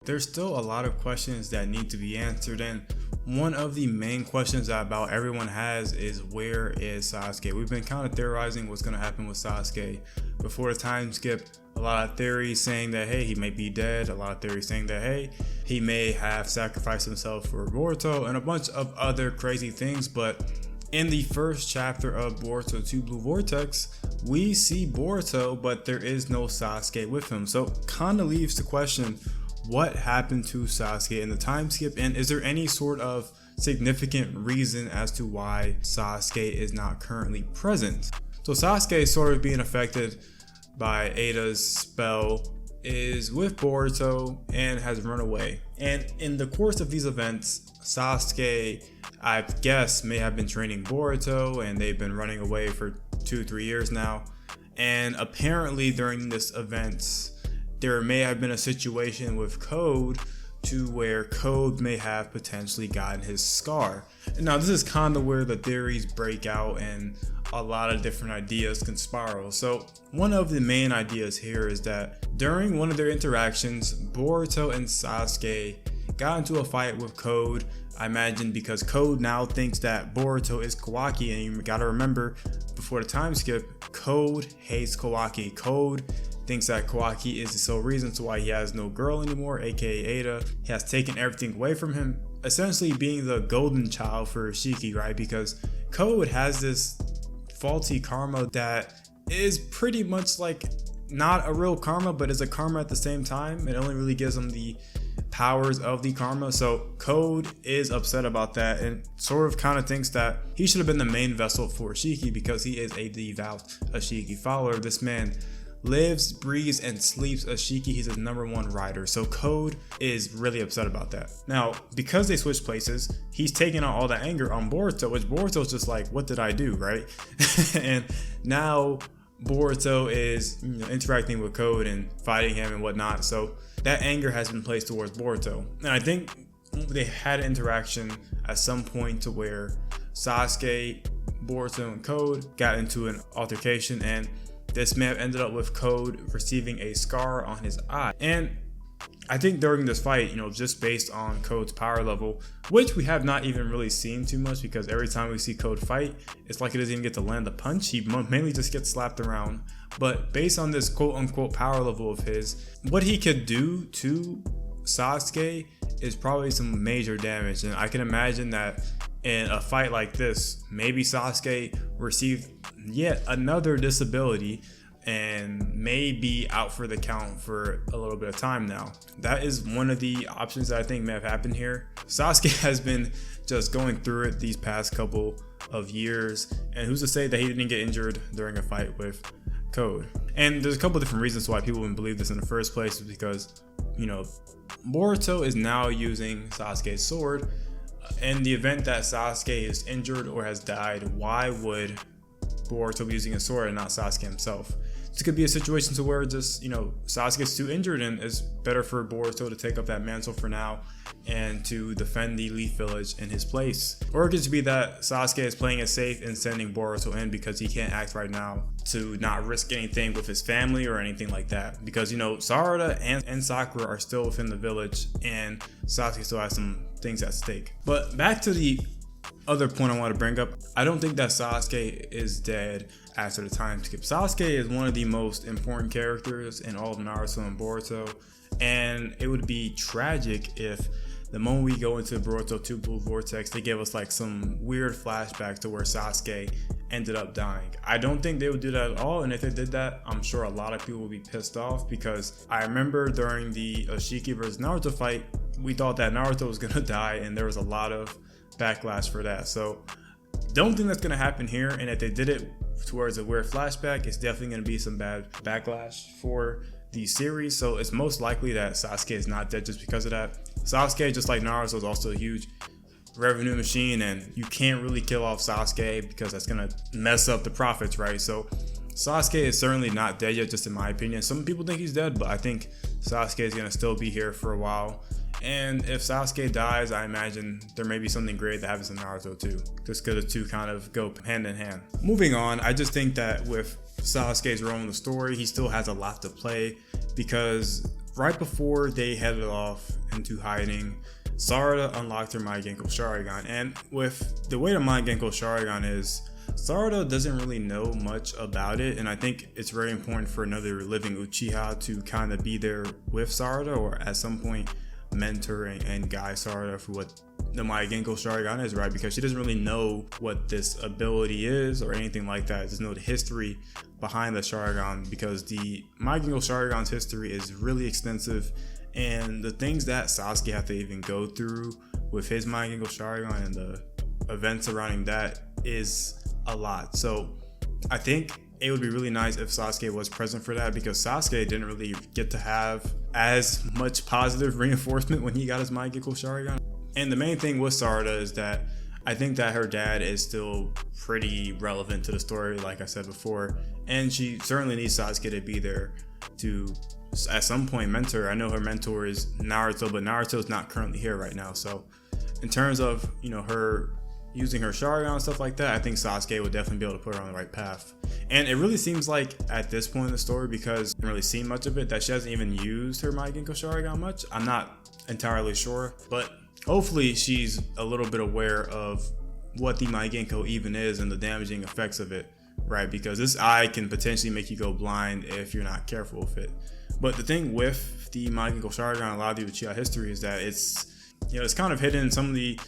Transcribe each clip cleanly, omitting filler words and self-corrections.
There's still a lot of questions that need to be answered, and one of the main questions that about everyone has is, where is Sasuke? We've been kind of theorizing what's going to happen with Sasuke before the time skip. A lot of theories saying that, hey, he may be dead. A lot of theories saying that, hey, he may have sacrificed himself for Boruto, and a bunch of other crazy things. But in the first chapter of Boruto 2 Blue Vortex, we see Boruto, but there is no Sasuke with him. So kind of leaves the question, what happened to Sasuke in the time skip, and is there any sort of significant reason as to why Sasuke is not currently present? So Sasuke is sort of being affected by Ada's spell, is with Boruto, and has run away. And in the course of these events, Sasuke, I guess, may have been training Boruto, and they've been running away for 2-3 years now. And apparently during this event, there may have been a situation with Code to where Code may have potentially gotten his scar. And now this is kind of where the theories break out and a lot of different ideas can spiral. So one of the main ideas here is that during one of their interactions, Boruto and Sasuke got into a fight with Code. I imagine because Code now thinks that Boruto is Kawaki, and you gotta remember, before the time skip, Code hates Kawaki. Code thinks that Kawaki is the sole reason to why he has no girl anymore, aka Ada. He has taken everything away from him, essentially being the golden child for Shiki, right? Because Code has this faulty karma that is pretty much like not a real karma, but is a karma at the same time. It only really gives him the powers of the karma. So Code is upset about that and sort of kind of thinks that he should have been the main vessel for Shiki, because he is a devout Shiki follower. This man lives, breathes, and sleeps Shiki. He's his #1 rider. So Code is really upset about that. Now, because they switched places, he's taking out all the anger on Boruto, which Boruto's just like, what did I do, right? And now Boruto is interacting with Code and fighting him and whatnot. So that anger has been placed towards Boruto. And I think they had an interaction at some point to where Sasuke, Boruto, and Code got into an altercation, and this may have ended up with Code receiving a scar on his eye. And I think during this fight, just based on Code's power level, which we have not even really seen too much, because every time we see Code fight, it's like he doesn't even get to land a punch. He mainly just gets slapped around. But based on this quote unquote power level of his, what he could do to Sasuke is probably some major damage. And I can imagine that in a fight like this, maybe Sasuke received yet another disability and may be out for the count for a little bit of time now. That is one of the options that I think may have happened here. Sasuke has been just going through it these past couple of years, and who's to say that he didn't get injured during a fight with Code? And there's a couple different reasons why people wouldn't believe this in the first place, because Boruto is now using Sasuke's sword. In the event that Sasuke is injured or has died, why would Boruto be using a sword and not Sasuke himself? This could be a situation to where just, Sasuke's too injured, and it's better for Boruto to take up that mantle for now and to defend the Leaf Village in his place. Or it could be that Sasuke is playing it safe and sending Boruto in because he can't act right now to not risk anything with his family or anything like that. Because, Sarada and Sakura are still within the village, and Sasuke still has some things at stake. But back to the other point I want to bring up, I don't think that Sasuke is dead after the time skip. Sasuke is one of the most important characters in all of Naruto and Boruto, and it would be tragic if the moment we go into Boruto 2 Blue Vortex, they give us like some weird flashback to where Sasuke ended up dying. I don't think they would do that at all, and if they did that, I'm sure a lot of people would be pissed off, because I remember during the Shiki versus Naruto fight, we thought that Naruto was gonna die, and there was a lot of backlash for that. So don't think that's gonna happen here, and if they did it towards a weird flashback, it's definitely gonna be some bad backlash for the series. So it's most likely that Sasuke is not dead just because of that. Sasuke, just like Naruto, is also a huge revenue machine, and you can't really kill off Sasuke because that's gonna mess up the profits, right? So Sasuke is certainly not dead yet, just in my opinion. Some people think he's dead, but I think Sasuke is gonna still be here for a while. And if Sasuke dies, I imagine there may be something great that happens in Naruto too, just because the two kind of go hand in hand. Moving on, I just think that with Sasuke's role in the story, he still has a lot to play, because right before they headed off into hiding, Sarada unlocked her Mind Genko Sharingan, and with the way the Mind Genko Sharingan is, Sarada doesn't really know much about it, and I think it's very important for another living Uchiha to kind of be there with Sarada, or at some point mentor and guide Sarada for what the Mind Genko Sharingan is, right? Because she doesn't really know what this ability is or anything like that. Doesn't know the history behind the Sharingan, because the Mind Genko Sharingan's history is really extensive, and the things that Sasuke had to even go through with his Mind Genko Sharingan and the events surrounding that is a lot. So I think it would be really nice if Sasuke was present for that, because Sasuke didn't really get to have as much positive reinforcement when he got his Mind Genko Sharingan. And the main thing with Sarada is that I think that her dad is still pretty relevant to the story, like I said before, and she certainly needs Sasuke to be there to at some point mentor. I know her mentor is Naruto, but Naruto's not currently here right now. So in terms of, you know, her using her Sharingan and stuff like that, I think Sasuke would definitely be able to put her on the right path. And it really seems like at this point in the story, because I haven't really seen much of it, that she hasn't even used her Mind Genko Sharingan much. I'm not entirely sure, but hopefully she's a little bit aware of what the Mind Genko even is and the damaging effects of it, right? Because this eye can potentially make you go blind if you're not careful with it. But the thing with the Mind Genko Sharingan, a lot of the Uchiha history, is that it's, you know, it's kind of hidden. Some of the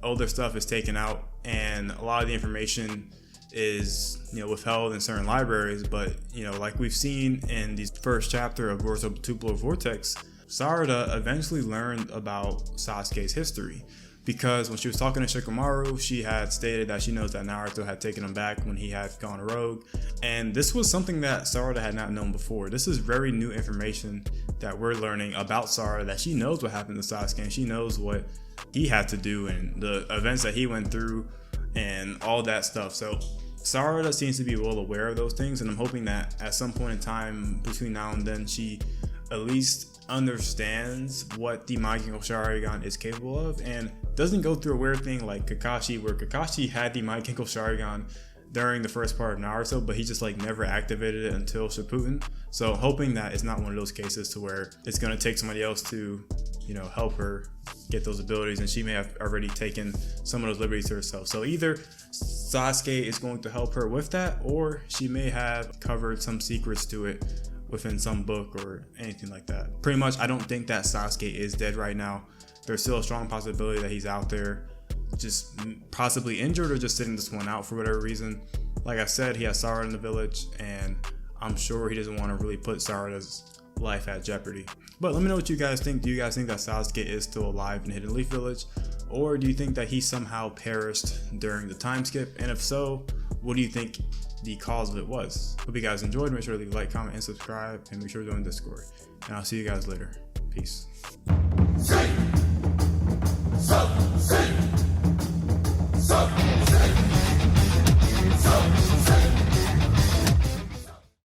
older stuff is taken out, and a lot of the information is, you know, withheld in certain libraries. But, you know, like we've seen in the first chapter of Boruto Time Vortex, Sarada eventually learned about Sasuke's history, because when she was talking to Shikamaru, she had stated that she knows that Naruto had taken him back when he had gone rogue, and this was something that Sarada had not known before. This is very new information that we're learning about Sarada, that she knows what happened to Sasuke, and she knows what he had to do and the events that he went through and all that stuff. So Sarada seems to be well aware of those things, and I'm hoping that at some point in time between now and then, she at least understands what the Mind Genko Sharingan is capable of, and doesn't go through a weird thing like Kakashi, where Kakashi had the Mind Genko Sharingan during the first part of Naruto, but he just like never activated it until Shippuden. So hoping that it's not one of those cases to where it's going to take somebody else to, you know, help her get those abilities, and she may have already taken some of those liberties to herself. So either Sasuke is going to help her with that, or she may have covered some secrets to it within some book or anything like that. Pretty much, I don't think that Sasuke is dead right now. There's still a strong possibility that he's out there, just possibly injured or just sitting this one out for whatever reason. Like I said, he has Sarada in the village, and I'm sure he doesn't want to really put Sarada's life at jeopardy. But let me know what you guys think. Do you guys think that Sasuke is still alive in Hidden Leaf Village, or do you think that he somehow perished during the time skip? And if so, what do you think the cause of it was? Hope you guys enjoyed. Make sure to leave a like, comment, and subscribe, and make sure to join Discord. And I'll see you guys later. Peace.